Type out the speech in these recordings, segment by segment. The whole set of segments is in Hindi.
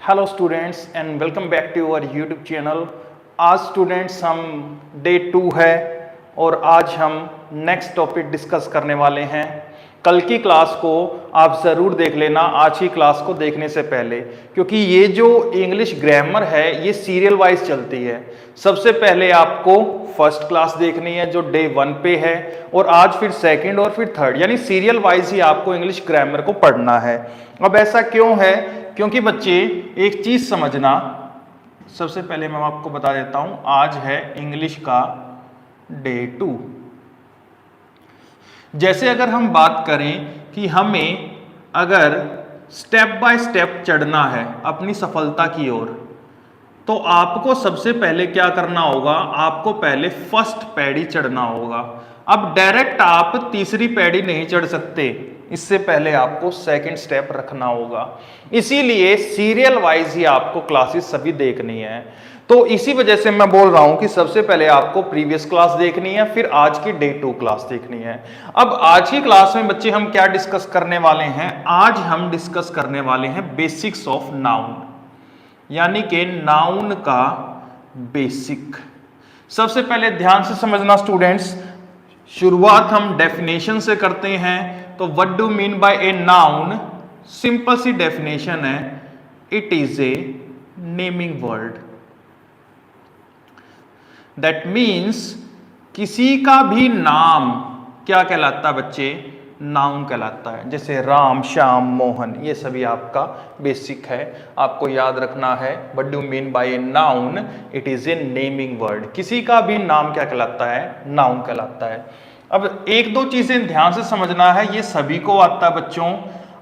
Hello students and welcome back to our YouTube channel. आज स्टूडेंट्स हम डे 2 है और आज हम नेक्स्ट टॉपिक डिस्कस करने वाले हैं। कल की क्लास को आप ज़रूर देख लेना आज की क्लास को देखने से पहले, क्योंकि ये जो इंग्लिश ग्रामर है ये सीरियल वाइज चलती है। सबसे पहले आपको फर्स्ट क्लास देखनी है जो डे 1 पे है, और आज फिर सेकंड और फिर थर्ड, यानी सीरियल वाइज ही आपको इंग्लिश ग्रामर को पढ़ना है। अब ऐसा क्यों है? क्योंकि बच्चे एक चीज समझना, सबसे पहले मैं आपको बता देता हूं, आज है इंग्लिश का डे 2। जैसे अगर हम बात करें कि हमें अगर स्टेप बाय स्टेप चढ़ना है अपनी सफलता की ओर, तो आपको सबसे पहले क्या करना होगा? आपको पहले फर्स्ट पैड़ी चढ़ना होगा। अब डायरेक्ट आप तीसरी पैड़ी नहीं चढ़ सकते, इससे पहले आपको सेकंड स्टेप रखना होगा। इसीलिए सीरियल वाइज ही आपको क्लासेस सभी देखनी है। तो इसी वजह से मैं बोल रहा हूं कि सबसे पहले आपको प्रीवियस क्लास देखनी है, फिर आज की डे 2 क्लास देखनी है। अब आज की क्लास में बच्चे हम क्या डिस्कस करने वाले हैं? आज हम डिस्कस करने वाले हैं बेसिक्स ऑफ नाउन, यानी कि नाउन का बेसिक। सबसे पहले ध्यान से समझना स्टूडेंट्स, शुरुआत हम डेफिनेशन से करते हैं। तो what do mean by a noun? Simple सी डेफिनेशन है, it is a naming word. That means किसी का भी नाम क्या कहलाता है बच्चे? नाउन कहलाता है। जैसे राम, श्याम, मोहन, ये सभी आपका बेसिक है, आपको याद रखना है। What do mean by a noun? It is a naming word. किसी का भी नाम क्या कहलाता है? नाउन कहलाता है। अब एक दो चीजें ध्यान से समझना है, ये सभी को आता है बच्चों।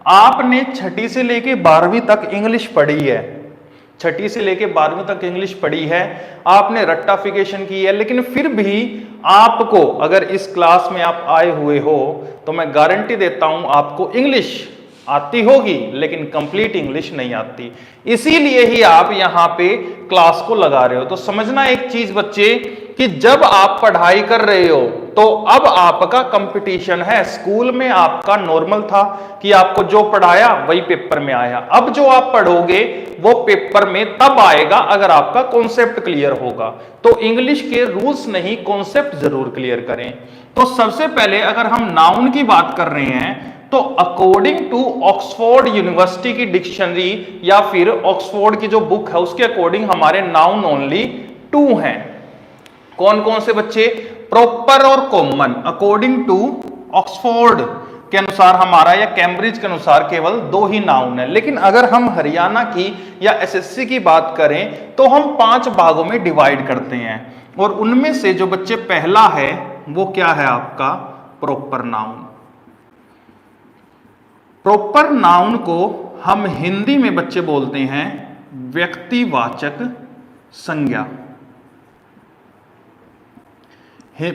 आपने छठी से लेके 12वीं तक इंग्लिश पढ़ी है, छठी से लेके 12वीं तक इंग्लिश पढ़ी है, आपने रट्टाफिकेशन की है, लेकिन फिर भी आपको अगर इस क्लास में आप आए हुए हो तो मैं गारंटी देता हूं आपको इंग्लिश आती होगी, लेकिन कंप्लीट इंग्लिश नहीं आती। इसीलिए ही आप यहां पे क्लास को लगा रहे हो। तो समझना एक चीज बच्चे, कि जब आप पढ़ाई कर रहे हो तो अब आपका कंपटीशन है। स्कूल में आपका नॉर्मल था कि आपको जो पढ़ाया वही पेपर में आया। अब जो आप पढ़ोगे वो पेपर में तब आएगा अगर आपका कॉन्सेप्ट क्लियर होगा। तो इंग्लिश के रूल्स नहीं, कॉन्सेप्ट जरूर क्लियर करें। तो सबसे पहले अगर हम नाउन की बात कर रहे हैं तो अकॉर्डिंग टू ऑक्सफोर्ड यूनिवर्सिटी की डिक्शनरी या फिर ऑक्सफोर्ड की जो बुक है उसके अकॉर्डिंग हमारे नाउन ओनली 2 हैं। कौन कौन से बच्चे? प्रॉपर और कॉमन। अकॉर्डिंग टू ऑक्सफोर्ड के अनुसार हमारा, या कैम्ब्रिज के अनुसार केवल 2 ही नाउन है। लेकिन अगर हम हरियाणा की या एसएससी की बात करें तो हम 5 भागों में डिवाइड करते हैं, और उनमें से जो बच्चे पहला है वो क्या है आपका? Proper noun. प्रॉपर नाउन को हम हिंदी में बच्चे बोलते हैं व्यक्तिवाचक संज्ञा।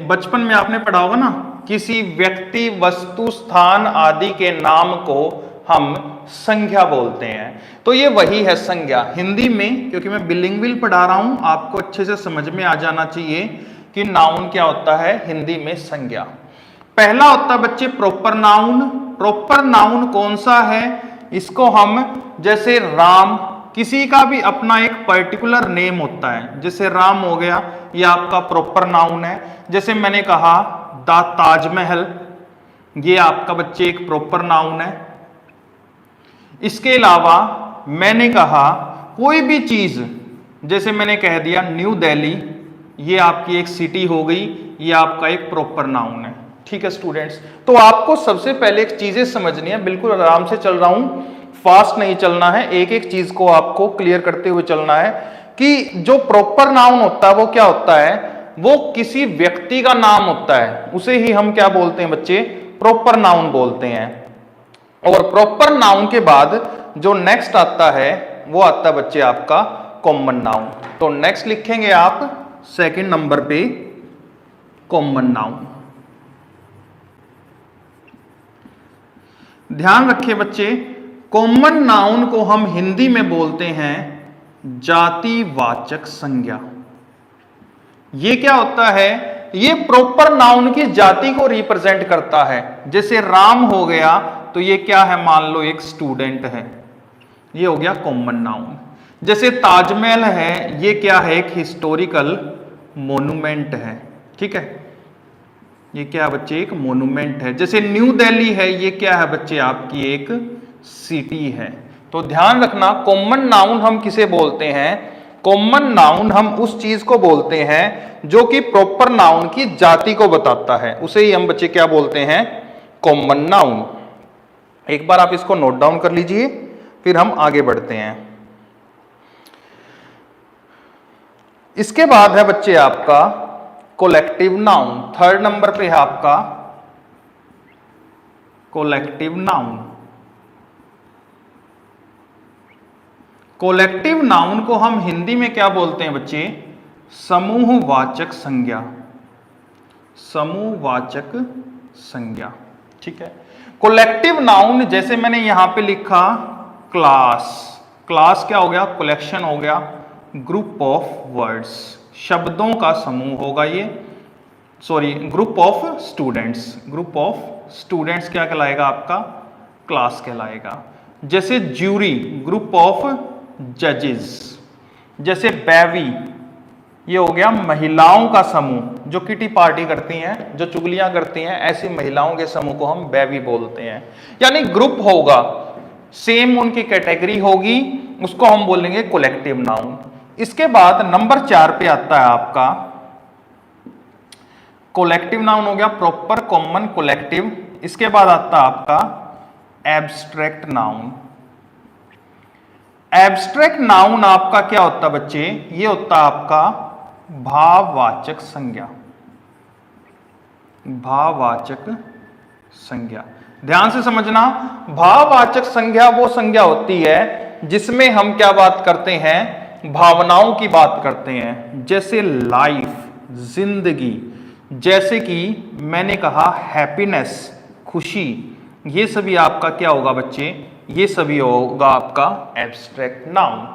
बचपन में आपने पढ़ा होगा ना, किसी व्यक्ति, वस्तु, स्थान आदि के नाम को हम संज्ञा बोलते हैं। तो ये वही है संज्ञा हिंदी में। क्योंकि मैं बिलिंगुअल पढ़ा रहा हूं, आपको अच्छे से समझ में आ जाना चाहिए कि नाउन क्या होता है हिंदी में। संज्ञा पहला होता है बच्चे प्रॉपर नाउन। प्रॉपर नाउन कौन सा है? इसको हम, जैसे राम, किसी का भी अपना एक पर्टिकुलर नेम होता है, जैसे राम हो गया, ये आपका प्रॉपर नाउन है। जैसे मैंने कहा द ताजमहल, ये आपका बच्चे एक प्रॉपर नाउन है। इसके अलावा मैंने कहा कोई भी चीज, जैसे मैंने कह दिया न्यू दिल्ली, ये आपकी एक सिटी हो गई, ये आपका एक प्रॉपर नाउन है। ठीक है स्टूडेंट्स, तो आपको सबसे पहले एक चीजें समझनी है। बिल्कुल आराम से चल रहा हूं, फास्ट नहीं चलना है, एक एक चीज को आपको क्लियर करते हुए चलना है कि जो प्रॉपर नाउन होता है वो क्या होता है? वो किसी व्यक्ति का नाम होता है, उसे ही हम क्या बोलते हैं बच्चे? प्रॉपर नाउन बोलते हैं। और प्रॉपर नाउन के बाद जो नेक्स्ट आता है वो आता है बच्चे आपका कॉमन नाउन। तो नेक्स्ट लिखेंगे आप सेकंड नंबर पे कॉमन नाउन। ध्यान रखिए बच्चे, कॉमन नाउन को हम हिंदी में बोलते हैं जातिवाचक संज्ञा। ये क्या होता है? ये प्रॉपर नाउन की जाति को रिप्रेजेंट करता है। जैसे राम हो गया तो ये क्या है? मान लो एक स्टूडेंट है, ये हो गया कॉमन नाउन। जैसे ताजमहल है, ये क्या है, एक हिस्टोरिकल मोन्यूमेंट है, ठीक है, ये क्या है बच्चे, एक मोन्यूमेंट है। जैसे न्यू दिल्ली है, ये क्या है बच्चे, आपकी एक सिटी है। तो ध्यान रखना, कॉमन नाउन हम किसे बोलते हैं, कॉमन नाउन हम उस चीज को बोलते हैं जो कि प्रॉपर नाउन की जाति को बताता है, उसे ही हम बच्चे क्या बोलते हैं, कॉमन नाउन। एक बार आप इसको नोट डाउन कर लीजिए, फिर हम आगे बढ़ते हैं। इसके बाद है बच्चे आपका कोलेक्टिव नाउन, थर्ड नंबर पे है आपका कोलेक्टिव नाउन। कोलेक्टिव नाउन को हम हिंदी में क्या बोलते हैं बच्चे, समूहवाचक संज्ञा, समूहवाचक संज्ञा, ठीक है। कोलेक्टिव नाउन जैसे मैंने यहां पे लिखा क्लास, क्लास क्या हो गया, कलेक्शन हो गया, ग्रुप ऑफ वर्ड्स, शब्दों का समूह होगा ये, sorry group of students, group of students क्या कहलाएगा आपका, क्लास कहलाएगा। जैसे ज्यूरी, ग्रुप ऑफ जजेस। जैसे बैवी, ये हो गया महिलाओं का समूह, जो किटी पार्टी करती हैं, जो चुगलियां करती हैं, ऐसी महिलाओं के समूह को हम बैवी बोलते हैं। यानी ग्रुप होगा, सेम उनकी कैटेगरी होगी, उसको हम बोलेंगे कोलेक्टिव नाउन। इसके बाद नंबर 4 पे आता है आपका कोलेक्टिव नाउन, हो गया प्रॉपर कॉमन कोलेक्टिव। इसके बाद आता है आपका एब्स्ट्रैक्ट नाउन। एब्स्ट्रैक्ट नाउन आपका क्या होता है बच्चे, ये होता है आपका भाववाचक संज्ञा, भाववाचक संज्ञा। ध्यान से समझना, भाववाचक संज्ञा वो संज्ञा होती है जिसमें हम क्या बात करते हैं, भावनाओं की बात करते हैं। जैसे लाइफ, जिंदगी, जैसे कि मैंने कहा हैप्पीनेस, खुशी, ये सभी आपका क्या होगा बच्चे, ये सभी होगा आपका एब्स्ट्रैक्ट नाउन।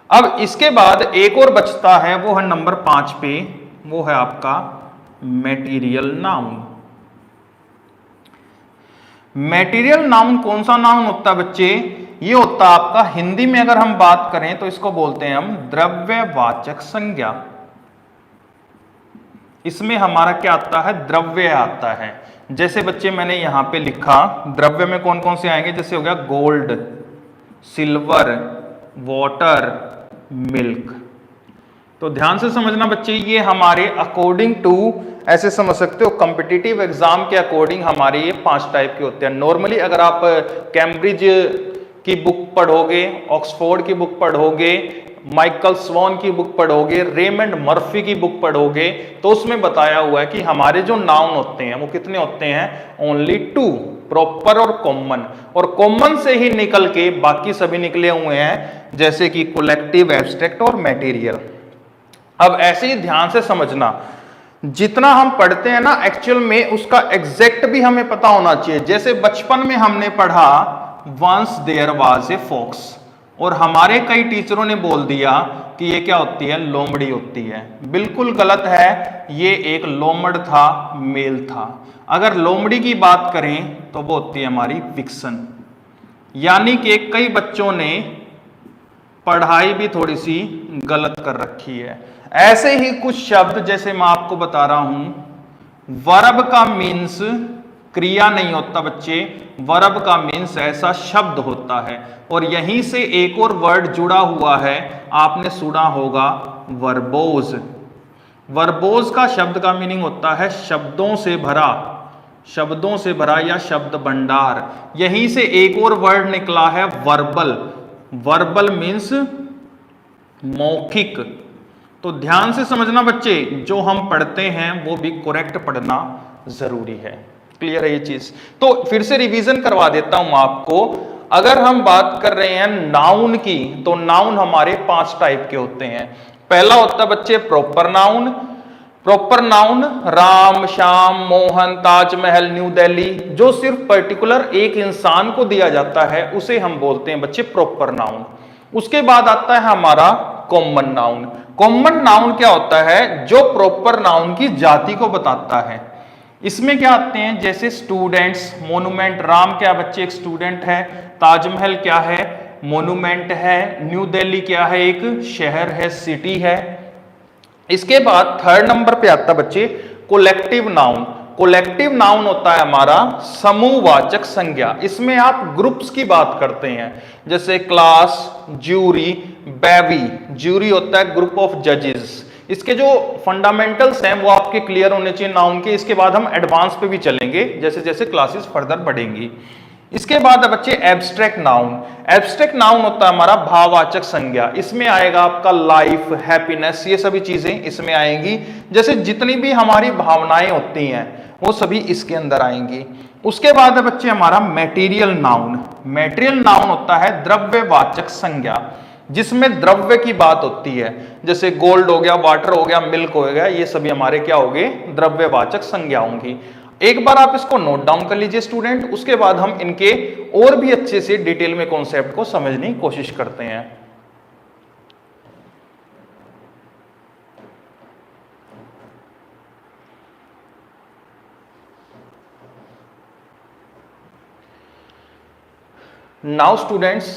अब इसके बाद एक और बचता है, वो है नंबर 5 पे, वो है आपका मैटीरियल नाउन। मैटीरियल नाउन कौन सा नाउन होता है बच्चे, ये होता है आपका, हिंदी में अगर हम बात करें तो इसको बोलते हैं हम द्रव्यवाचक संज्ञा। इसमें हमारा क्या आता है, द्रव्य आता है। जैसे बच्चे मैंने यहां पे लिखा, द्रव्य में कौन कौन से आएंगे, जैसे हो गया गोल्ड, सिल्वर, वाटर, मिल्क। तो ध्यान से समझना बच्चे, ये हमारे अकॉर्डिंग टू, ऐसे समझ सकते हो कॉम्पिटिटिव एग्जाम के अकॉर्डिंग हमारे ये 5 टाइप के होते हैं। नॉर्मली अगर आप कैम्ब्रिज की बुक पढ़ोगे, ऑक्सफोर्ड की बुक पढ़ोगे, माइकल स्वॉन की बुक पढ़ोगे, रेमंड मर्फी की बुक पढ़ोगे, तो उसमें बताया हुआ है कि हमारे जो नाउन होते हैं वो कितने होते हैं, ओनली 2, प्रॉपर और कॉमन। और कॉमन से ही निकल के बाकी सभी निकले हुए हैं, जैसे कि कोलेक्टिव, एब्स्ट्रैक्ट और मैटीरियल। अब ऐसे ही ध्यान से समझना, जितना हम पढ़ते हैं ना एक्चुअल में उसका एग्जैक्ट भी हमें पता होना चाहिए। जैसे बचपन में हमने पढ़ा once there was a fox, और हमारे कई टीचरों ने बोल दिया कि ये क्या होती है, लोमड़ी होती है। बिल्कुल गलत है, ये एक लोमड़ था, मेल था। अगर लोमड़ी की बात करें तो वो होती है हमारी विक्सन। यानी कि कई बच्चों ने पढ़ाई भी थोड़ी सी गलत कर रखी है। ऐसे ही कुछ शब्द, जैसे मैं आपको बता रहा हूं, वर्ब का मीन्स क्रिया नहीं होता बच्चे, वर्ब का मीन्स ऐसा शब्द होता है। और यहीं से एक और वर्ड जुड़ा हुआ है, आपने सुना होगा वर्बोज। वर्बोज का शब्द का मीनिंग होता है शब्दों से भरा, शब्दों से भरा या शब्द भंडार। यहीं से एक और वर्ड निकला है वर्बल। वर्बल मीन्स मौखिक। तो ध्यान से समझना बच्चे, जो हम पढ़ते हैं वो भी करेक्ट पढ़ना जरूरी है। क्लियर है ये चीज? तो फिर से रिवीजन करवा देता हूं आपको। अगर हम बात कर रहे हैं नाउन की, तो नाउन हमारे 5 टाइप के होते हैं। पहला होता है बच्चे proper noun. Proper noun Ram, Shyam, Mohan, Taj Mahal, new Delhi, जो सिर्फ पर्टिकुलर एक इंसान को दिया जाता है उसे हम बोलते हैं बच्चे प्रॉपर नाउन। उसके बाद आता है हमारा कॉमन नाउन। कॉमन नाउन क्या होता है, जो प्रॉपर नाउन की जाति को बताता है। इसमें क्या आते हैं, जैसे स्टूडेंट्स, मोन्यूमेंट, राम क्या बच्चे एक स्टूडेंट है, ताजमहल क्या है मोन्यूमेंट है, न्यू दिल्ली क्या है, एक शहर है, सिटी है। इसके बाद थर्ड नंबर पे आता बच्चे कोलेक्टिव नाउन। कोलेक्टिव नाउन होता है हमारा समूहवाचक संज्ञा। इसमें आप ग्रुप्स की बात करते हैं, जैसे क्लास, ज्यूरी, बेबी। ज्यूरी होता है ग्रुप ऑफ जजेस। इसके जो फंडामेंटल्स हैं वो आपके क्लियर होने चाहिए नाउन के। इसके बाद हम एडवांस पे भी चलेंगे जैसे जैसे क्लासेस फर्दर बढ़ेंगी। इसके बाद है बच्चे एब्स्ट्रैक्ट नाउन। एब्स्ट्रैक्ट नाउन होता है हमारा भाववाचक संज्ञा। इसमें आएगा आपका लाइफ, हैप्पीनेस, ये सभी चीजें इसमें आएंगी। जैसे जितनी भी हमारी भावनाएं होती हैं वो सभी इसके अंदर आएंगी। उसके बाद है बच्चे हमारा मैटेरियल नाउन। मैटेरियल नाउन होता है द्रव्यवाचक संज्ञा, जिसमें द्रव्य की बात होती है, जैसे गोल्ड हो गया, वाटर हो गया, मिल्क हो गया, ये सभी हमारे क्या हो गए, द्रव्यवाचक संज्ञा होंगी। एक बार आप इसको नोट डाउन कर लीजिए स्टूडेंट, उसके बाद हम इनके और भी अच्छे से डिटेल में कॉन्सेप्ट को समझने की कोशिश करते हैं। नाउ स्टूडेंट्स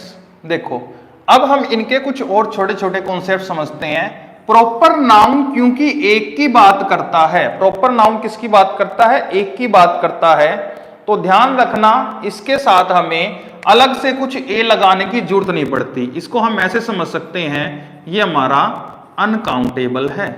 देखो, अब हम इनके कुछ और छोटे छोटे कॉन्सेप्ट समझते हैं। प्रॉपर नाउन क्योंकि एक की बात करता है, प्रॉपर नाउन किसकी बात करता है, एक की बात करता है, तो ध्यान रखना इसके साथ हमें अलग से कुछ ए लगाने की जरूरत नहीं पड़ती। इसको हम ऐसे समझ सकते हैं, ये हमारा अनकाउंटेबल है,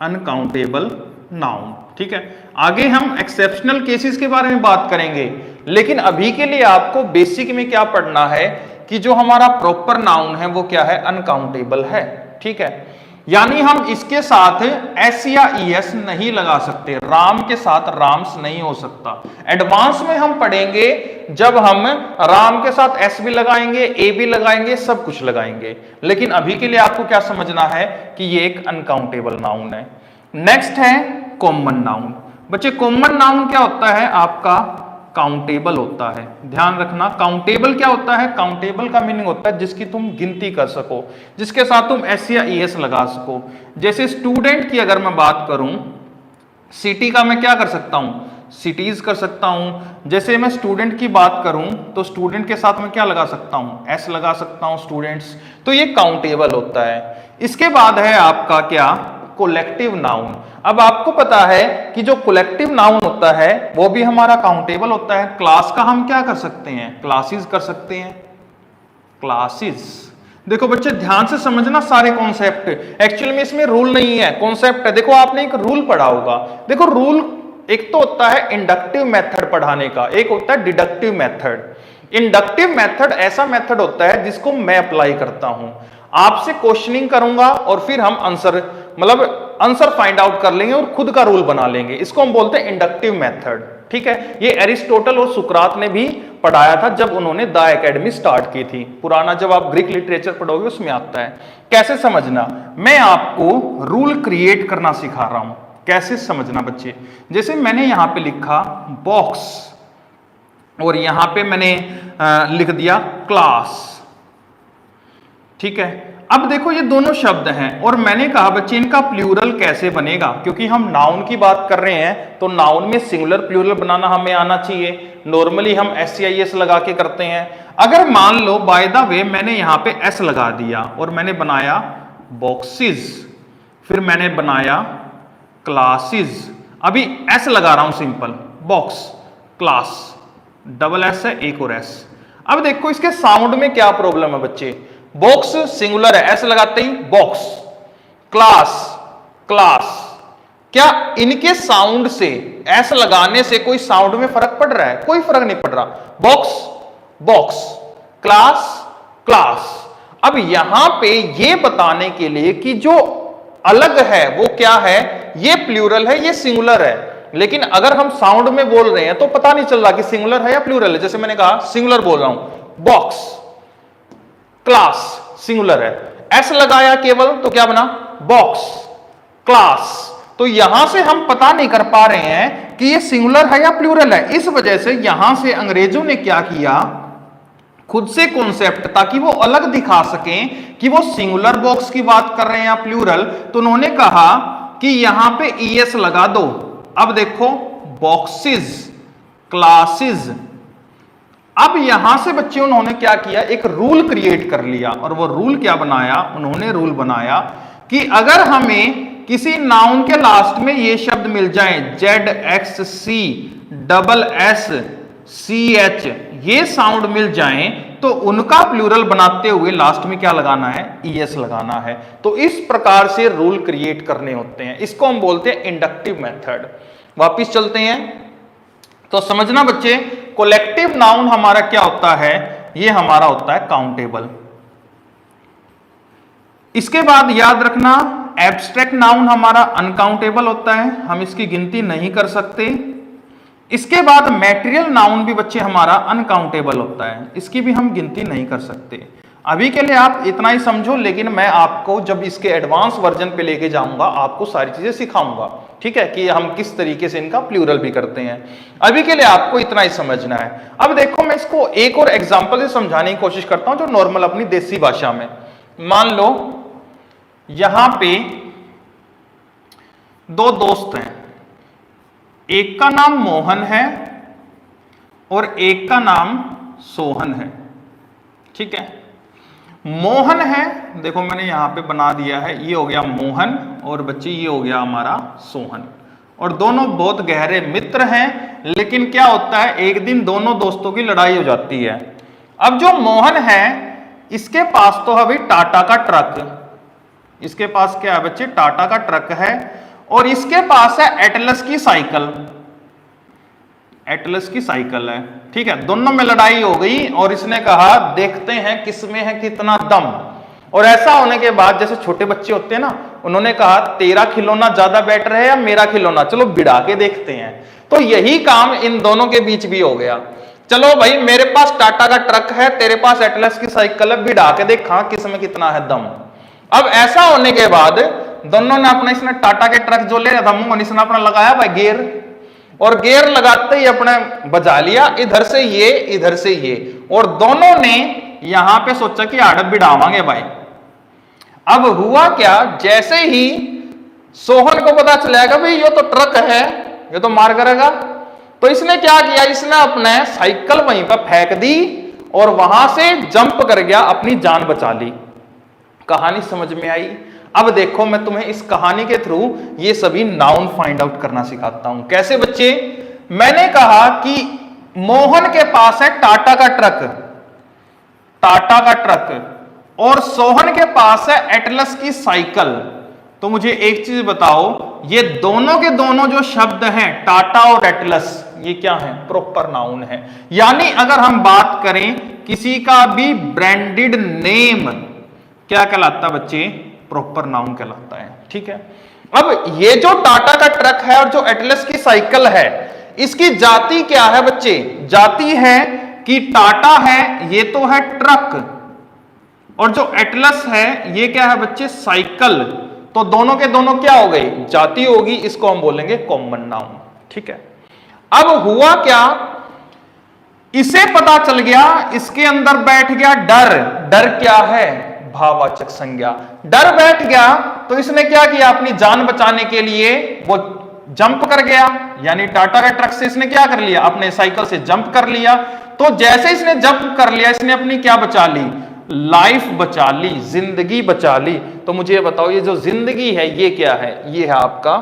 अनकाउंटेबल नाउन। ठीक है, आगे हम एक्सेप्शनल केसेस के बारे में बात करेंगे, लेकिन अभी के लिए आपको बेसिक में क्या पढ़ना है कि जो हमारा प्रॉपर नाउन है वो क्या है, अनकाउंटेबल है। ठीक है, यानी हम इसके साथ एस या ईएस नहीं लगा सकते, राम के साथ राम्स नहीं हो सकता। एडवांस में हम पढ़ेंगे जब हम राम के साथ एस भी लगाएंगे, ए भी लगाएंगे, सब कुछ लगाएंगे, लेकिन अभी के लिए आपको क्या समझना है कि ये एक अनकाउंटेबल नाउन है। नेक्स्ट है कॉमन नाउन। बच्चे कॉमन नाउन क्या होता है आपका, काउंटेबल होता है। ध्यान रखना, काउंटेबल क्या होता है, काउंटेबल का मीनिंग होता है जिसकी तुम गिनती कर सको, जिसके साथ तुम एस या ईएस लगा सको। जैसे स्टूडेंट की अगर मैं बात करूं, सिटी का मैं क्या कर सकता हूं, सिटीज कर सकता हूं। जैसे मैं स्टूडेंट की बात करूं तो स्टूडेंट के साथ मैं क्या लगा सकता हूं, एस लगा सकता हूं, स्टूडेंट्स। तो ये काउंटेबल होता है। इसके बाद है आपका क्या, कोलेक्टिव नाउन। अब आपको पता है कि जो कोलेक्टिव नाउन होता है वो भी हमारा काउंटेबल होता है। क्लास का हम क्या कर सकते हैं, क्लासेस कर सकते हैं, क्लासेस। देखो बच्चे ध्यान से समझना सारे कॉन्सेप्ट, एक्चुअली में इसमें रूल नहीं है, कॉन्सेप्ट है। देखो आपने एक रूल पढ़ा होगा, देखो रूल एक तो होता है इंडक्टिव मेथड पढ़ाने का, एक होता है डिडक्टिव मेथड। इंडक्टिव मेथड ऐसा मेथड होता है जिसको मैं अप्लाई करता हूं, आपसे क्वेश्चनिंग करूंगा और फिर हम आंसर मतलब आंसर फाइंड आउट कर लेंगे और खुद का रूल बना लेंगे, इसको हम बोलते हैं इंडक्टिव मेथड। ठीक है, ये एरिस्टोटल और सुकरात ने भी पढ़ाया था जब उन्होंने द एकेडमी स्टार्ट की थी। पुराना जब आप ग्रीक लिटरेचर पढ़ोगे उसमें आता है। कैसे समझना, मैं आपको रूल क्रिएट करना सिखा रहा हूं, कैसे समझना बच्चे। जैसे मैंने यहां पे लिखा बॉक्स और यहां पे मैंने लिख दिया क्लास। ठीक है, अब देखो ये दोनों शब्द हैं और मैंने कहा बच्चे इनका प्लूरल कैसे बनेगा, क्योंकि हम नाउन की बात कर रहे हैं तो नाउन में सिंगुलर प्लूरल बनाना हमें आना चाहिए। नॉर्मली हम एस या एस लगा के करते हैं। अगर मान लो बाय द वे मैंने यहां पे एस लगा दिया और मैंने बनाया बॉक्सेस, फिर मैंने बनाया क्लासेस, अभी एस लगा रहा हूं simple, box, class, double S है, एक और एस। अब देखो इसके साउंड में क्या प्रॉब्लम है बच्चे, बॉक्स सिंगुलर है, एस लगाते ही बॉक्स, क्लास, क्लास, क्या इनके साउंड से, एस लगाने से कोई साउंड में फर्क पड़ रहा है, कोई फर्क नहीं पड़ रहा। Box, box, class, class. अब यहां पे ये बताने के लिए कि जो अलग है वो क्या है, ये प्लूरल है, ये सिंगुलर है, लेकिन अगर हम साउंड में बोल रहे हैं तो पता नहीं चल रहा कि सिंगुलर है या प्लूरल है। जैसे मैंने कहा सिंगुलर बोल रहा हूं, बॉक्स, क्लास सिंगुलर है, एस लगाया केवल तो क्या बना, बॉक्स, क्लास। तो यहां से हम पता नहीं कर पा रहे हैं कि ये सिंगुलर है या प्लूरल है। इस वजह से यहां से अंग्रेजों ने क्या किया, खुद से कॉन्सेप्ट, ताकि वो अलग दिखा सकें कि वो सिंगुलर बॉक्स की बात कर रहे हैं या प्लूरल, तो उन्होंने कहा कि यहां पे ईएस लगा दो। अब देखो बॉक्सेस, क्लासेस, अब यहां से बच्चे उन्होंने क्या किया, एक रूल क्रिएट कर लिया, और वो रूल क्या बनाया, उन्होंने रूल बनाया कि अगर हमें किसी नाउन के लास्ट में ये शब्द मिल जाए, ZXC, ये साउंड मिल जाए, तो उनका प्लूरल बनाते हुए लास्ट में क्या लगाना है, ES लगाना है। तो इस प्रकार से रूल क्रिएट करने होते हैं, इसको हम बोलते हैं इंडक्टिव मेथड। वापिस चलते हैं तो समझना बच्चे, कोलेक्टिव नाउन हमारा क्या होता है, ये हमारा होता है काउंटेबल। इसके बाद याद रखना, एब्स्ट्रैक्ट नाउन हमारा अनकाउंटेबल होता है, हम इसकी गिनती नहीं कर सकते। इसके बाद मैटेरियल नाउन भी बच्चे हमारा अनकाउंटेबल होता है, इसकी भी हम गिनती नहीं कर सकते। अभी के लिए आप इतना ही समझो, लेकिन मैं आपको जब इसके एडवांस वर्जन पे लेके जाऊंगा आपको सारी चीजें सिखाऊंगा, ठीक है, कि हम किस तरीके से इनका प्लूरल भी करते हैं। अभी के लिए आपको इतना ही समझना है। अब देखो, मैं इसको एक और एग्जाम्पल से समझाने की कोशिश करता हूं, जो नॉर्मल अपनी देसी भाषा में। मान लो यहां पे दो दोस्त हैं, एक का नाम मोहन है और एक का नाम सोहन है, ठीक है। मोहन है, देखो मैंने यहां पे बना दिया है, ये हो गया मोहन, और बच्चे ये हो गया हमारा सोहन, और दोनों बहुत गहरे मित्र हैं। लेकिन क्या होता है, एक दिन दोनों दोस्तों की लड़ाई हो जाती है। अब जो मोहन है, इसके पास तो अभी टाटा का ट्रक, इसके पास क्या है बच्चे, टाटा का ट्रक है, और इसके पास है एटलस की साइकिल, एटलस की साइकिल है, ठीक है। दोनों में लड़ाई हो गई, और इसने कहा देखते हैं किसमें है कितना दम। और ऐसा होने के बाद, जैसे छोटे बच्चे होते हैं ना, उन्होंने कहा तेरा खिलौना ज्यादा बेटर है या मेरा खिलौना, चलो भिड़ा के देखते हैं। तो यही काम इन दोनों के बीच भी हो गया। चलो भाई, मेरे पास टाटा का ट्रक है, तेरे पास एटलस की साइकिल है, भिड़ा के देखा किसमें कितना है दम। अब ऐसा होने के बाद दोनों ने अपना, इसने टाटा के ट्रक जो ले रहा था मोहन, इसने अपना लगाया भाई गियर, और गियर लगाते ही अपने बजा लिया, इधर से ये इधर से ये, और दोनों ने यहां पे सोचा कि आड़प बिड़ावांगे भाई। अब हुआ क्या, जैसे ही सोहन को पता चलेगा भाई ये तो ट्रक है, ये तो मार करेगा, तो इसने क्या किया, इसने अपने साइकिल वहीं पर फेंक दी और वहां से जंप कर गया, अपनी जान बचा ली। कहानी समझ में आई? अब देखो, मैं तुम्हें इस कहानी के थ्रू ये सभी नाउन फाइंड आउट करना सिखाता हूं। कैसे बच्चे? मैंने कहा कि मोहन के पास है टाटा का ट्रक, टाटा का ट्रक, और सोहन के पास है एटलस की साइकिल। तो मुझे एक चीज बताओ, ये दोनों के दोनों जो शब्द हैं टाटा और एटलस, ये क्या है? प्रॉपर नाउन है। यानी अगर हम बात करें किसी का भी ब्रांडेड नेम क्या कहलाता बच्चे? प्रॉपर नाउन कहलाता है, ठीक है। अब ये जो टाटा का ट्रक है और जो एटलस की साइकिल है, इसकी जाति क्या है बच्चे? जाति है कि टाटा है, ये तो है ट्रक, और जो एटलस है ये क्या है बच्चे? साइकिल। तो दोनों के दोनों क्या हो गए? जाति होगी, इसको हम बोलेंगे कॉमन नाउन, ठीक है। अब हुआ क्या, इसे पता चल गया, इसके अंदर बैठ गया डर। डर क्या है? भाववाचक संज्ञा। डर बैठ गया, तो इसने क्या किया? अपनी जान बचाने के लिए वो जंप कर गया, यानी टाटा के ट्रक से इसने क्या कर लिया? अपने साइकिल से जंप कर लिया। तो जैसे इसने जंप कर लिया, इसने अपनी क्या बचा ली? लाइफ बचा ली, जिंदगी बचा ली। तो मुझे ये बताओ, ये जो जिंदगी है ये क्या है? ये है आपका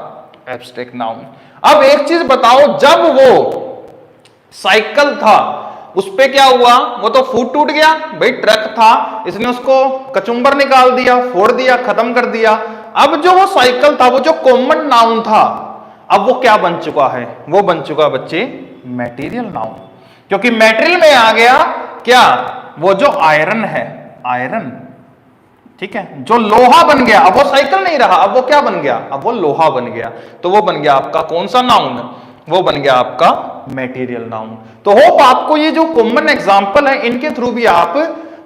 एब्स्ट्रैक्ट नाउन। अब एक चीज बताओ, जब वो साइकिल था उस पे क्या हुआ? वो तो फूट टूट गया भाई, ट्रक था, इसने उसको कचुम्बर निकाल दिया, फोड़ दिया, खत्म कर दिया। अब जो वो साइकिल था, वो जो कॉमन नाउन था, अब वो क्या बन चुका है? वो बन चुका बच्चे मैटेरियल नाउन, क्योंकि मैटेरियल में आ गया क्या? वो जो आयरन है, आयरन, ठीक है, जो लोहा बन गया। अब वो साइकिल नहीं रहा, अब वो क्या बन गया? अब वो लोहा बन गया। तो वो बन गया आपका कौन सा नाउन? वो बन गया आपका मैटेरियल नाउन। तो होप आपको ये जो कॉमन एग्जांपल है, इनके थ्रू भी आप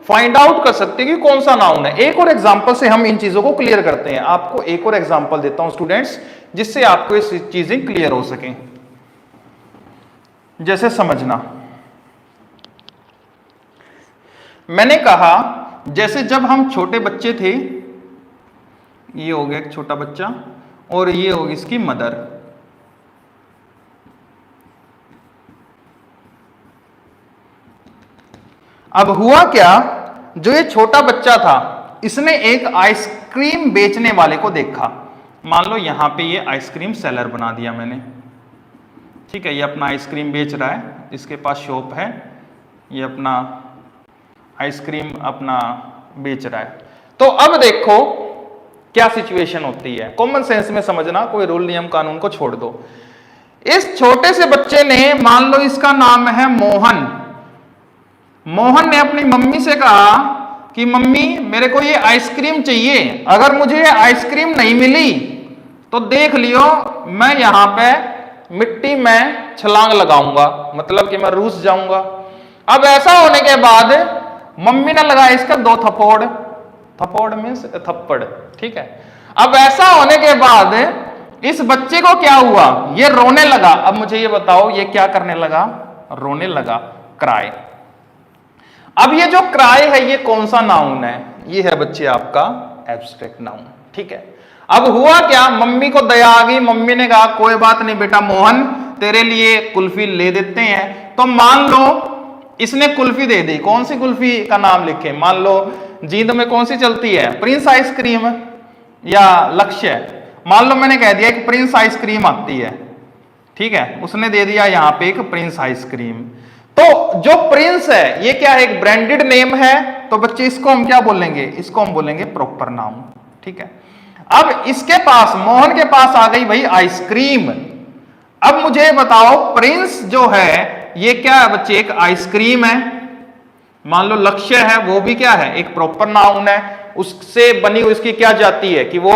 फाइंड आउट कर सकते हैं कि कौन सा नाउन है। एक और एग्जांपल से हम इन चीजों को क्लियर करते हैं। आपको एक और एग्जांपल देता हूं स्टूडेंट्स, जिससे आपको ये चीजें क्लियर हो सकें। जैसे समझना, मैंने कहा जैसे जब हम छोटे बच्चे थे, ये हो गया एक छोटा बच्चा और ये होगी इसकी मदर। अब हुआ क्या, जो ये छोटा बच्चा था इसने एक आइसक्रीम बेचने वाले को देखा। मान लो यहां पे ये आइसक्रीम सेलर बना दिया मैंने, ठीक है, ये अपना आइसक्रीम बेच रहा है, इसके पास शॉप है, ये अपना आइसक्रीम अपना बेच रहा है। तो अब देखो क्या सिचुएशन होती है, कॉमन सेंस में समझना, कोई रूल नियम कानून को छोड़ दो। इस छोटे से बच्चे ने, मान लो इसका नाम है मोहन, मोहन ने अपनी मम्मी से कहा कि मम्मी मेरे को ये आइसक्रीम चाहिए, अगर मुझे ये आइसक्रीम नहीं मिली तो देख लियो मैं यहां पे मिट्टी में छलांग लगाऊंगा, मतलब कि मैं रूस जाऊंगा। अब ऐसा होने के बाद मम्मी ने लगाया इसका 2 थप्पड़, थप्पड़ मीन्स थप्पड़, ठीक है। अब ऐसा होने के बाद इस बच्चे को क्या हुआ, ये रोने लगा। अब मुझे ये बताओ ये क्या करने लगा, रोने लगा, क्राई। अब ये जो क्राई है ये कौन सा नाउन है, ये है बच्चे आपका एब्स्ट्रैक्ट नाउन, ठीक है। अब हुआ क्या, मम्मी को दया आ गई, मम्मी ने कहा कोई बात नहीं बेटा मोहन, तेरे लिए कुल्फी ले देते हैं। तो मान लो इसने कुल्फी दे दी, कौन सी कुल्फी का नाम लिखे, मान लो जींद में कौन सी चलती है, प्रिंस आइसक्रीम या लक्ष्य, मान लो मैंने कह दिया कि प्रिंस आइसक्रीम आती है, ठीक है, उसने दे दिया यहां पे एक प्रिंस आइसक्रीम। तो जो प्रिंस है ये क्या है, एक ब्रांडेड नेम है, तो बच्चे इसको हम क्या बोलेंगे, इसको हम बोलेंगे प्रॉपर नाउन, ठीक है। अब इसके पास, मोहन के पास आ गई भाई आइसक्रीम। अब मुझे बताओ प्रिंस जो है ये क्या है बच्चे, एक आइसक्रीम है। मान लो लक्ष्य है वो भी क्या है, एक प्रॉपर नाउन है, उससे बनी हुई इसकी क्या जाती है कि वो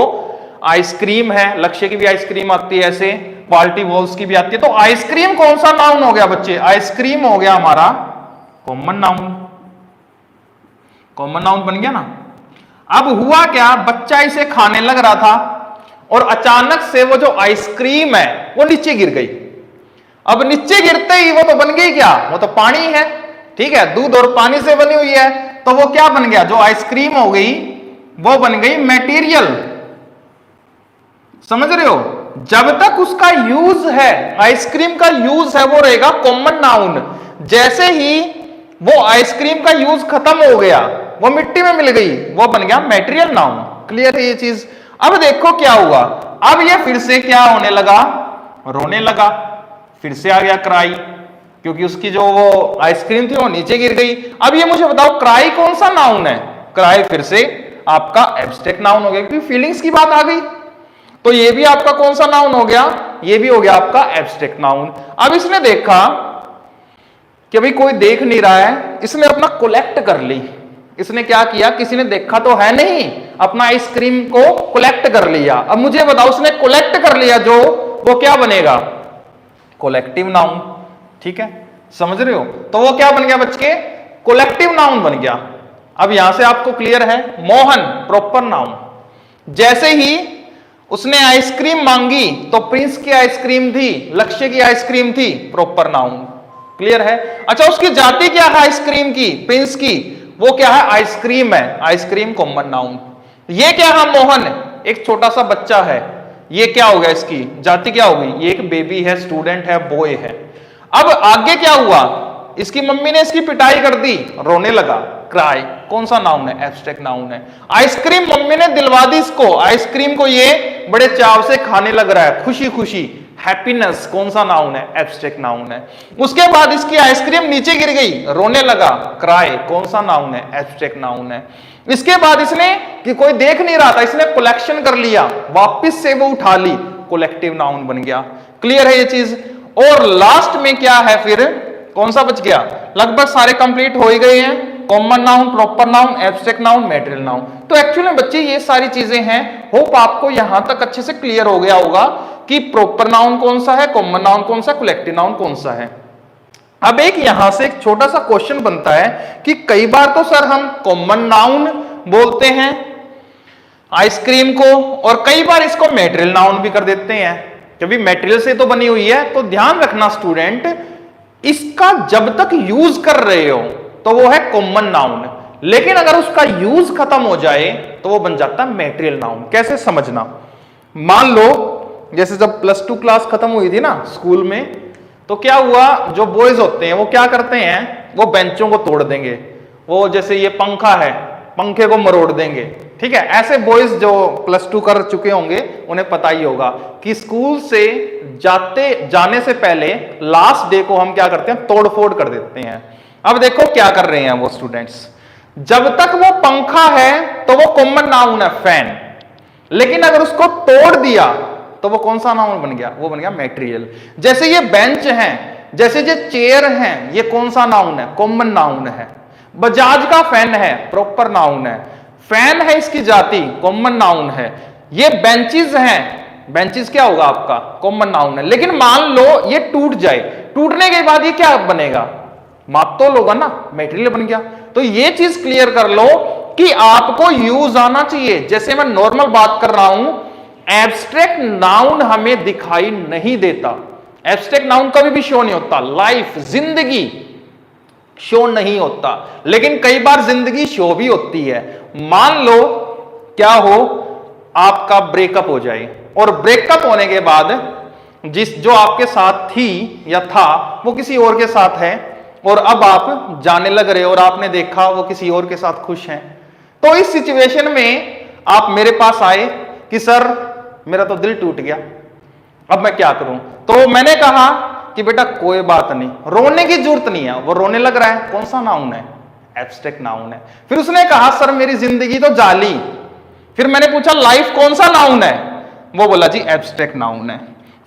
आइसक्रीम है, लक्ष्य की भी आइसक्रीम आती है, ऐसे पार्टी वॉल्स की भी आती है। तो आइसक्रीम कौन सा नाउन हो गया बच्चे, आइसक्रीम हो गया हमारा कॉमन नाउन, कॉमन नाउन बन गया ना। अब हुआ क्या, बच्चा इसे खाने लग रहा था और अचानक से वो जो आइसक्रीम है वो नीचे गिर गई। अब नीचे गिरते ही वो तो बन गई क्या, वो तो पानी है, ठीक है, दूध और पानी से बनी हुई है, तो वो क्या बन गया, जो आइसक्रीम हो गई वो बन गई मटेरियल। समझ रहे हो, जब तक उसका यूज है, आइसक्रीम का यूज है, वो रहेगा कॉमन नाउन। जैसे ही वो आइसक्रीम का यूज खत्म हो गया, वो मिट्टी में मिल गई, वो बन गया मटेरियल नाउन। क्लियर है ये चीज। अब देखो क्या हुआ, अब ये फिर से क्या होने लगा, रोने लगा, फिर से आ गया क्राई, क्योंकि उसकी जो वो आइसक्रीम थी वो नीचे गिर गई। अब ये मुझे बताओ क्राई कौन सा नाउन है, क्राई फिर से आपका एब्स्ट्रैक्ट नाउन हो गया, क्योंकि फीलिंग्स की बात आ गई। तो ये भी आपका कौन सा नाउन हो गया, ये भी हो गया आपका एब्स्ट्रैक्ट नाउन। अब इसने देखा कि भाई कोई देख नहीं रहा है, इसने अपना कलेक्ट कर ली। इसने क्या किया, किसी ने देखा तो है नहीं, अपना आइसक्रीम को कलेक्ट कर लिया। अब मुझे बताओ उसने कलेक्ट कर लिया जो, वो क्या बनेगा, कोलेक्टिव नाउन, ठीक है, समझ रहे हो। तो वो क्या बन गया बच्चे, कोलेक्टिव नाउन बन गया। अब यहां से आपको क्लियर है, मोहन प्रॉपर नाउन। जैसे ही उसने आइसक्रीम मांगी तो प्रिंस की आइसक्रीम थी, लक्ष्य की आइसक्रीम थी, प्रॉपर नाउन। क्लियर है। अच्छा उसकी जाति क्या है आइसक्रीम की, प्रिंस की, वो क्या है, आइसक्रीम है, आइसक्रीम कॉमन नाउन। ये क्या है, मोहन एक छोटा सा बच्चा है, ये क्या हो गया, इसकी जाति क्या हो गई, ये एक बेबी है, स्टूडेंट है, बॉय है। अब आगे क्या हुआ, इसकी मम्मी ने इसकी पिटाई कर दी, रोने लगा, क्राई कौन सा नाउन है, एब्स्ट्रैक्ट नाउन है। आइसक्रीम मम्मी ने दिलवा दी इसको, आइसक्रीम को ये बड़े चाव से खाने लग रहा है, खुशी खुशी, हैप्पीनेस कौन सा नाउन है, एब्स्ट्रैक्ट नाउन है। उसके बाद इसकी आइसक्रीम नीचे गिर गई, रोने लगा, क्राई कौन सा नाउन है, एब्स्ट्रैक्ट नाउन है। इसके बाद इसने कि कोई देख नहीं रहा था, इसने कलेक्शन कर लिया, वापस से वो उठा ली, कलेक्टिव नाउन बन गया। क्लियर है ये चीज। और लास्ट में क्या है फिर, कौन सा बच गया, लगभग सारे कंप्लीट हो ही गए हैं, common noun, proper noun, abstract noun, material noun. तो एक्चुअली बच्चे ये सारी चीजें हैं, होप आपको यहां तक अच्छे से क्लियर हो गया होगा कि प्रॉपर नाउन कौन सा है, कॉमन नाउन कौन सा, कलेक्टिव नाउन कौन सा है। अब एक यहां से एक छोटा सा क्वेश्चन बनता है कि कई बार तो सर हम कॉमन नाउन बोलते हैं आइसक्रीम को, और कई बार इसको मटेरियल नाउन भी कर देते हैं, क्योंकि मटेरियल से तो बनी हुई है। तो ध्यान रखना स्टूडेंट, इसका जब तक यूज कर रहे हो तो वो है कॉमन नाउन, लेकिन अगर उसका यूज खत्म हो जाए तो वो बन जाता है मटेरियल नाउन। कैसे समझना, मान लो जैसे जब +2 क्लास खत्म हुई थी ना स्कूल में, तो क्या हुआ, जो बॉयज होते हैं वो क्या करते हैं, वो बेंचों को तोड़ देंगे, वो जैसे ये पंखा है, पंखे को मरोड़ देंगे, ठीक है। ऐसे बॉयज जो +2 कर चुके होंगे उन्हें पता ही होगा कि स्कूल से जाने से पहले लास्ट डे को हम क्या करते हैं, तोड़फोड़ कर देते हैं। अब देखो क्या कर रहे हैं वो स्टूडेंट्स, जब तक वो पंखा है तो वो कॉमन नाउन है फैन, लेकिन अगर उसको तोड़ दिया तो वो कौन सा नाउन बन गया, वो बन गया मटेरियल। जैसे ये बेंच है, जैसे ये चेयर है, ये कौन सा नाउन है, कॉमन नाउन है। बजाज का फैन है, प्रॉपर नाउन है। फैन है इसकी जाति, कॉमन नाउन है। ये बेंचेस हैं, बेंचेस क्या होगा आपका, कॉमन नाउन है। लेकिन मान लो ये टूट जाए, टूटने के बाद ये क्या बनेगा, माप तो होगा ना, मटेरियल बन गया। तो ये चीज क्लियर कर लो कि आपको यूज आना चाहिए। जैसे मैं नॉर्मल बात कर रहा हूं, एब्स्ट्रैक्ट नाउन हमें दिखाई नहीं देता, एब्स्ट्रैक्ट नाउन कभी भी शो नहीं होता। लाइफ, जिंदगी शो नहीं होता, लेकिन कई बार जिंदगी शो भी होती है। मान लो क्या हो, आपका ब्रेकअप हो जाए, और ब्रेकअप होने के बाद जो आपके साथ थी या था वो किसी और के साथ है, और अब आप जाने लग रहे हो और आपने देखा वो किसी और के साथ खुश हैं। तो इस सिचुएशन में आप मेरे पास आए कि सर मेरा तो दिल टूट गया, अब मैं क्या करूं। तो मैंने कहा कि बेटा कोई बात नहीं, रोने की जरूरत नहीं है। वो रोने लग रहा है, कौन सा नाउन है, एब्स्ट्रैक्ट नाउन है। फिर उसने कहा सर मेरी जिंदगी तो जाली। फिर मैंने पूछा लाइफ कौन सा नाउन है, वो बोला जी एब्स्ट्रैक्ट नाउन है।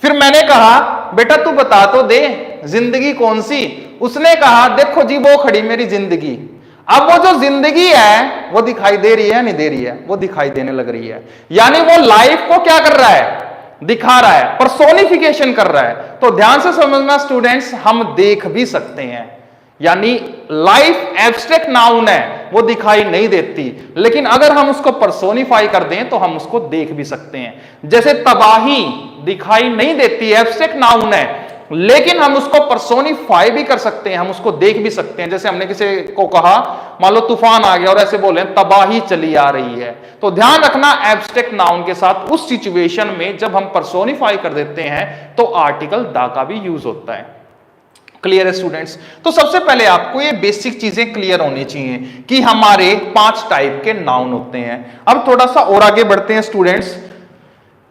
फिर मैंने कहा बेटा तू बता तो दे जिंदगी कौन सी। उसने कहा देखो जी वो खड़ी मेरी जिंदगी। अब वो जो जिंदगी है वो दिखाई दे रही है, नहीं दे रही है, वो दिखाई देने लग रही है। यानी वो लाइफ को क्या कर रहा है, दिखा रहा है, पर्सोनिफिकेशन कर रहा है। तो ध्यान से समझना स्टूडेंट्स, हम देख भी सकते हैं। यानी लाइफ एब्स्ट्रैक्ट नाउन है, वो दिखाई नहीं देती, लेकिन अगर हम उसको पर्सोनिफाई कर दें तो हम उसको देख भी सकते हैं। जैसे तबाही दिखाई नहीं देती, एब्स्ट्रैक्ट नाउन है, लेकिन हम उसको पर्सोनिफाई भी कर सकते हैं, हम उसको देख भी सकते हैं। जैसे हमने किसी को कहा, मान लो तूफान आ गया और ऐसे बोले तबाही चली आ रही है, तो ध्यान रखना एब्स्ट्रैक्ट नाउन के साथ उस सिचुएशन में जब हम पर्सोनिफाई कर देते हैं तो आर्टिकल दा का भी यूज होता है। क्लियर है स्टूडेंट्स। तो सबसे पहले आपको ये बेसिक चीजें क्लियर होनी चाहिए कि हमारे 5 टाइप के नाउन होते हैं। अब थोड़ा सा और आगे बढ़ते हैं स्टूडेंट्स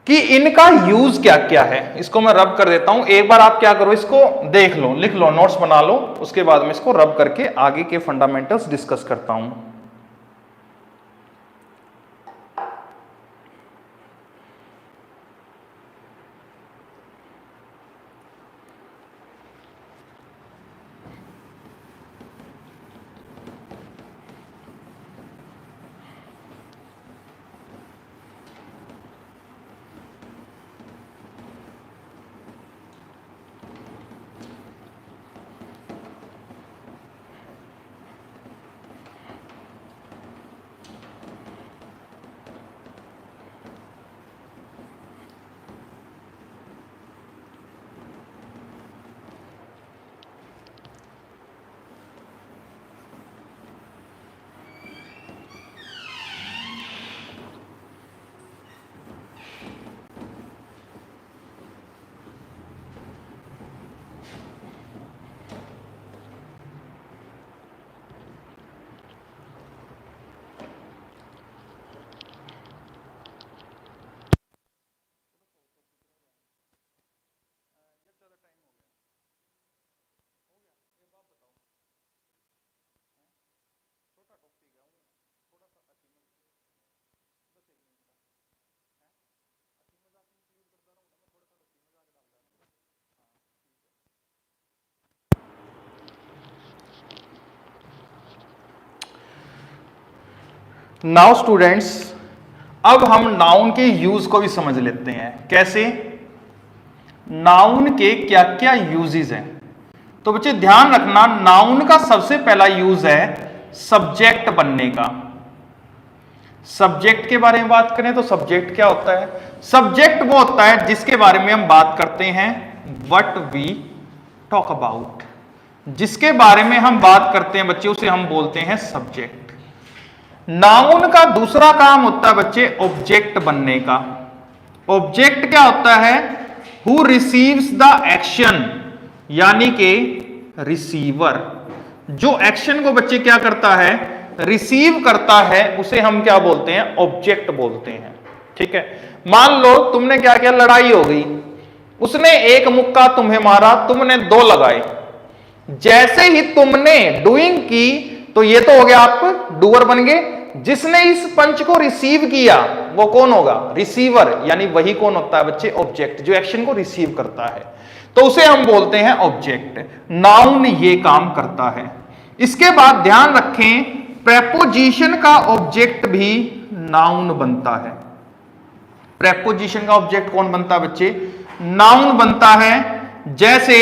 कि इनका यूज क्या क्या है। इसको मैं रब कर देता हूं, एक बार आप क्या करो, इसको देख लो, लिख लो, नोट्स बना लो, उसके बाद में इसको रब करके आगे के फंडामेंटल्स डिस्कस करता हूं। नाउ स्टूडेंट्स, अब हम नाउन के यूज को भी समझ लेते हैं। कैसे, नाउन के क्या क्या यूजेस हैं। तो बच्चे ध्यान रखना, नाउन का सबसे पहला यूज है सब्जेक्ट बनने का। सब्जेक्ट के बारे में बात करें तो सब्जेक्ट क्या होता है, सब्जेक्ट वो होता है जिसके बारे में हम बात करते हैं, व्हाट वी टॉक अबाउट। जिसके बारे में हम बात करते हैं बच्चे, उसे हम बोलते हैं सब्जेक्ट। नाउन का दूसरा काम होता है बच्चे ऑब्जेक्ट बनने का। ऑब्जेक्ट क्या होता है, हु रिसीव्स द एक्शन, यानी कि रिसीवर। जो एक्शन को बच्चे क्या करता है, रिसीव करता है, उसे हम क्या बोलते हैं, ऑब्जेक्ट बोलते हैं। ठीक है, मान लो तुमने क्या किया, लड़ाई हो गई, उसने एक मुक्का तुम्हें मारा, तुमने दो लगाए। जैसे ही तुमने डूइंग की तो ये तो हो गया, आप डूअर बन गए। जिसने इस पंच को रिसीव किया वो कौन होगा, रिसीवर, यानी वही कौन होता है बच्चे, ऑब्जेक्ट, जो एक्शन को रिसीव करता है, तो उसे हम बोलते हैं ऑब्जेक्ट। नाउन ये काम करता है। इसके बाद ध्यान रखें, प्रेपोजिशन का ऑब्जेक्ट भी नाउन बनता है। प्रेपोजिशन का ऑब्जेक्ट कौन बनता है बच्चे, नाउन बनता है। जैसे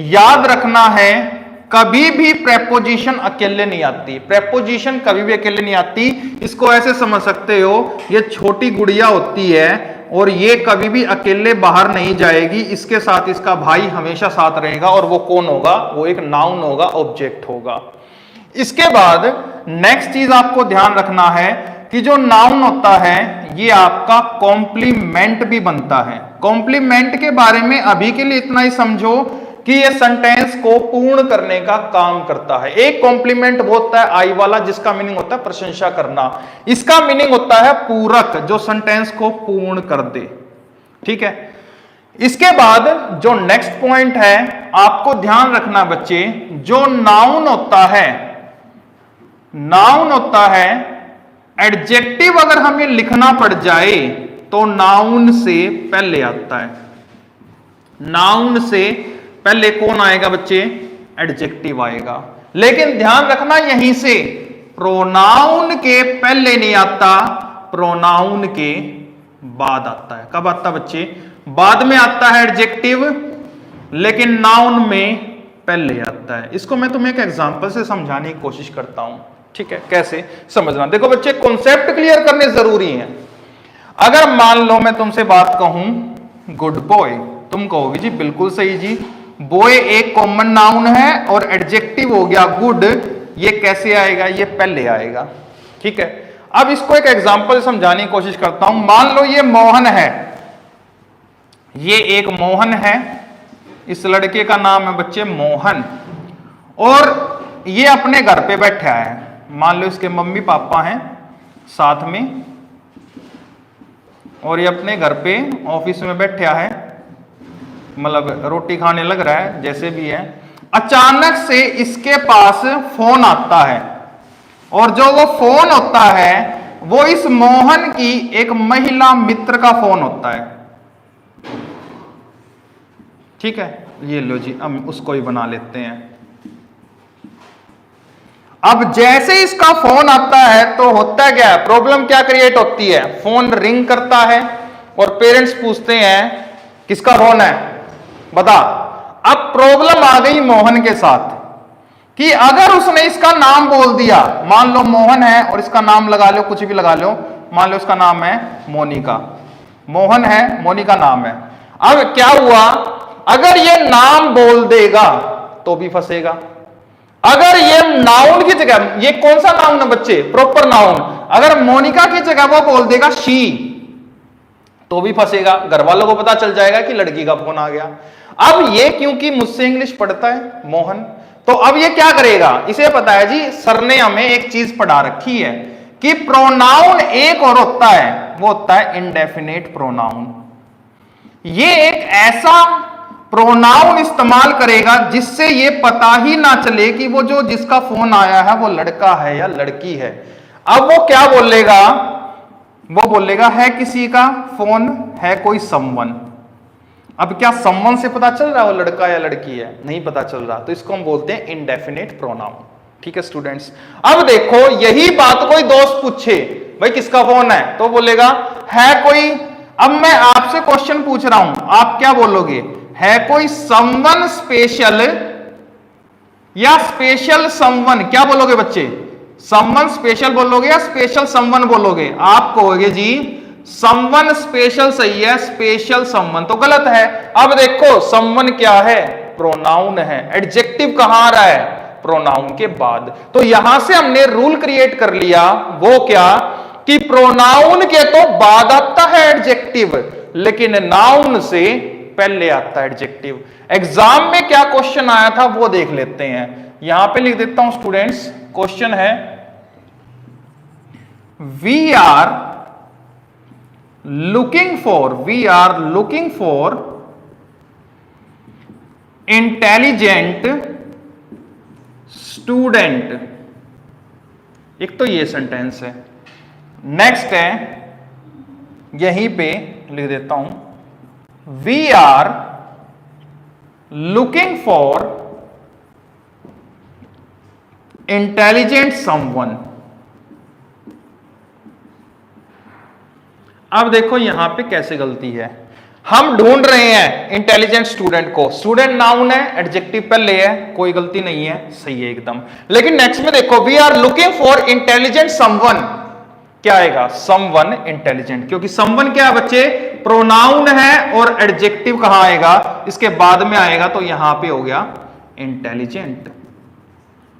याद रखना है, कभी भी प्रेपोजिशन अकेले नहीं आती, प्रेपोजिशन कभी भी अकेले नहीं आती। इसको ऐसे समझ सकते हो, ये छोटी गुड़िया होती है और ये कभी भी अकेले बाहर नहीं जाएगी, इसके साथ इसका भाई हमेशा साथ रहेगा, और वो कौन होगा, वो एक नाउन होगा, ऑब्जेक्ट होगा। इसके बाद नेक्स्ट चीज आपको ध्यान रखना है कि जो नाउन होता है ये आपका कॉम्प्लीमेंट भी बनता है। कॉम्प्लीमेंट के बारे में अभी के लिए इतना ही समझो कि ये सेंटेंस को पूर्ण करने का काम करता है। एक कॉम्प्लीमेंट वो होता है आई वाला, जिसका मीनिंग होता है प्रशंसा करना। इसका मीनिंग होता है पूरक, जो सेंटेंस को पूर्ण कर दे। ठीक है, इसके बाद जो नेक्स्ट पॉइंट है आपको ध्यान रखना बच्चे, जो नाउन होता है, नाउन होता है, एडजेक्टिव अगर हमें लिखना पड़ जाए तो नाउन से पहले आता है। नाउन से पहले कौन आएगा बच्चे, एडजेक्टिव आएगा। लेकिन ध्यान रखना यहीं से, प्रोनाउन के पहले नहीं आता, प्रोनाउन के बाद आता है। कब आता बच्चे, बाद में आता है एडजेक्टिव, लेकिन नाउन में पहले आता है। इसको मैं तुम्हें एक एग्जांपल से समझाने की कोशिश करता हूं। ठीक है, कैसे समझना, देखो बच्चे कॉन्सेप्ट क्लियर करने जरूरी है। अगर मान लो मैं तुमसे बात कहूं गुड बॉय, तुम कहोगे जी बिल्कुल सही जी, बॉय एक कॉमन नाउन है और एडजेक्टिव हो गया गुड, ये कैसे आएगा, ये पहले आएगा। ठीक है, अब इसको एक एग्जांपल समझाने की कोशिश करता हूं। मान लो ये मोहन है, ये एक मोहन है, इस लड़के का नाम है बच्चे मोहन, और ये अपने घर पे बैठा है। मान लो इसके मम्मी पापा हैं साथ में, और ये अपने घर पे ऑफिस में बैठा है, मतलब रोटी खाने लग रहा है, जैसे भी है। अचानक से इसके पास फोन आता है, और जो वो फोन होता है वो इस मोहन की एक महिला मित्र का फोन होता है। ठीक है, ये लो जी, हम उसको ही बना लेते हैं। अब जैसे इसका फोन आता है तो होता क्या है, प्रॉब्लम क्या क्रिएट होती है, फोन रिंग करता है और पेरेंट्स पूछते हैं किसका फोन है, बता। अब प्रॉब्लम आ गई मोहन के साथ कि अगर उसने इसका नाम बोल दिया, मान लो मोहन है और इसका नाम लगा लो, कुछ भी लगा लो, मान लो इसका नाम है मोनिका, मोहन है, मोनिका नाम है। अब क्या हुआ, अगर ये नाम बोल देगा तो भी फंसेगा। अगर ये नाउन की जगह, ये कौन सा नाउन है बच्चे, प्रॉपर नाउन, अगर मोनिका की जगह वो बोल देगा शी तो भी फंसेगा, घर वालों को पता चल जाएगा कि लड़की का फोन आ गया। अब ये क्योंकि मुझसे इंग्लिश पढ़ता है मोहन, तो अब ये क्या करेगा, इसे पता है जी, सर ने हमें एक चीज पढ़ा रखी है कि प्रोनाउन एक और होता है, वो होता है इंडेफिनेट प्रोनाउन। ये एक ऐसा प्रोनाउन इस्तेमाल करेगा जिससे ये पता ही ना चले कि वो जो जिसका फोन आया है वो लड़का है या लड़की है। अब वो क्या बोलेगा, वो बोलेगा है किसी का फोन, है कोई समवन। अब क्या समवन से पता चल रहा है वो लड़का या लड़की है, नहीं पता चल रहा, तो इसको हम बोलते हैं इंडेफिनेट प्रोनाउन। ठीक है स्टूडेंट्स, अब देखो यही बात कोई दोस्त पूछे भाई किसका फोन है, तो बोलेगा है कोई। अब मैं आपसे क्वेश्चन पूछ रहा हूं, आप क्या बोलोगे, है कोई समवन स्पेशल या स्पेशल समवन, क्या बोलोगे बच्चे, समवन स्पेशल बोलोगे या स्पेशल समवन बोलोगे? आप कहोगे जी समवन स्पेशल सही है, स्पेशल समवन तो गलत है। अब देखो समवन क्या है, प्रोनाउन है, एडजेक्टिव कहां आ रहा है, प्रोनाउन के बाद। तो यहां से हमने रूल क्रिएट कर लिया, वो क्या कि प्रोनाउन के तो बाद आता है एडजेक्टिव, लेकिन नाउन से पहले आता है एडजेक्टिव। एग्जाम में क्या क्वेश्चन आया था वो देख लेते हैं। यहां पे लिख देता हूं स्टूडेंट्स, क्वेश्चन है we are looking for intelligent student. एक तो ये सेंटेंस है। नेक्स्ट है, यहीं पे लिख देता हूं, we are looking for intelligent someone. अब देखो यहां पे कैसे गलती है, हम ढूंढ रहे हैं इंटेलिजेंट स्टूडेंट को, स्टूडेंट नाउन है, एडजेक्टिव पहले है, कोई गलती नहीं है, सही है एकदम। लेकिन नेक्स्ट में देखो, we are looking for intelligent someone, क्या आएगा, समवन इंटेलिजेंट, क्योंकि समवन क्या है बच्चे, प्रोनाउन है और एडजेक्टिव कहां आएगा, इसके बाद में आएगा, तो यहां पे हो गया इंटेलिजेंट।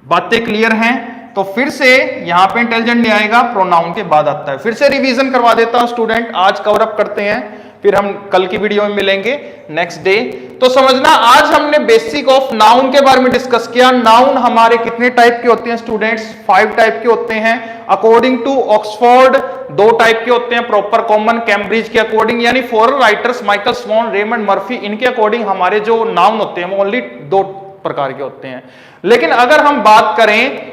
बातें क्लियर हैं? तो फिर से यहां पे इंटेलिजेंट नहीं आएगा, प्रोनाउन के बाद आता है। फिर से रिवीजन करवा देता हूं स्टूडेंट, आज कवर अप करते हैं, फिर हम कल की वीडियो में मिलेंगे नेक्स्ट डे। तो समझना, आज हमने बेसिक ऑफ नाउन के बारे में डिस्कस किया। नाउन हमारे कितने टाइप के होते हैं स्टूडेंट्स, 5 टाइप के होते हैं अकॉर्डिंग टू ऑक्सफोर्ड। 2 टाइप के होते हैं प्रॉपर कॉमन, कैम्ब्रिज के अकॉर्डिंग, यानी foreign writers Michael sworn, Raymond Murphy, इनके अकॉर्डिंग हमारे जो नाउन होते हैं वो ओनली 2 प्रकार के होते हैं। लेकिन अगर हम बात करें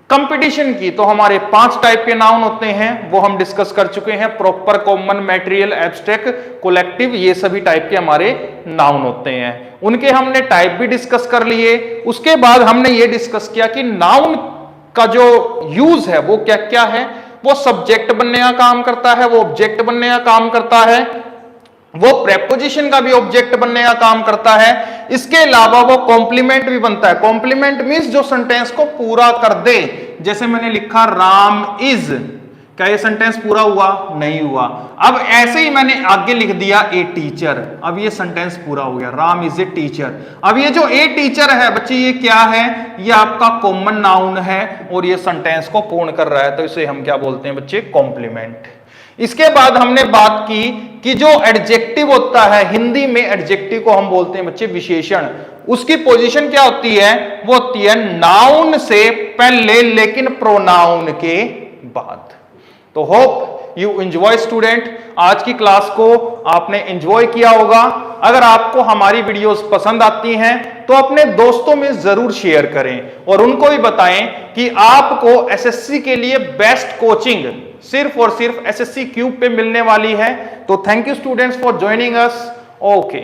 कंपटीशन की, तो हमारे 5 टाइप के नाउन होते हैं, वो हम डिस्कस कर चुके हैं, proper, common, material, abstract, collective, ये सभी टाइप के हमारे नाउन होते हैं। उनके हमने टाइप भी डिस्कस कर लिए। उसके बाद हमने ये डिस्कस किया कि नाउन का जो यूज है वो क्या क्या है, वो सब्जेक्ट बनने का काम करता है, वो ऑब्जेक्ट बनने का काम करता है, वो प्रेपोजिशन का भी ऑब्जेक्ट बनने का काम करता है। इसके अलावा वो कॉम्प्लीमेंट भी बनता है। कॉम्प्लीमेंट मींस जो सेंटेंस को पूरा कर दे। जैसे मैंने लिखा राम इज, क्या ये सेंटेंस पूरा हुआ? नहीं हुआ। अब ऐसे ही मैंने आगे लिख दिया ए टीचर, अब ये सेंटेंस पूरा हो गया, राम इज ए टीचर। अब ये जो ए टीचर है बच्चे, ये क्या है? ये आपका कॉमन नाउन है और ये सेंटेंस को पूर्ण कर रहा है, तो इसे हम क्या बोलते हैं बच्चे? कॉम्प्लीमेंट। इसके बाद हमने बात की कि जो एडजेक्टिव होता है, हिंदी में एडजेक्टिव को हम बोलते हैं बच्चे विशेषण। उसकी पोजीशन क्या होती है? वो होती है नाउन से पहले लेकिन प्रोनाउन के बाद। तो होप यू एंजॉय स्टूडेंट, आज की क्लास को आपने एंजॉय किया होगा। अगर आपको हमारी वीडियोस पसंद आती हैं तो अपने दोस्तों में जरूर शेयर करें और उनको भी बताएं कि आपको एसएससी के लिए बेस्ट कोचिंग सिर्फ और सिर्फ एसएससी क्यूब पे मिलने वाली है। तो thank you students for joining us. Okay.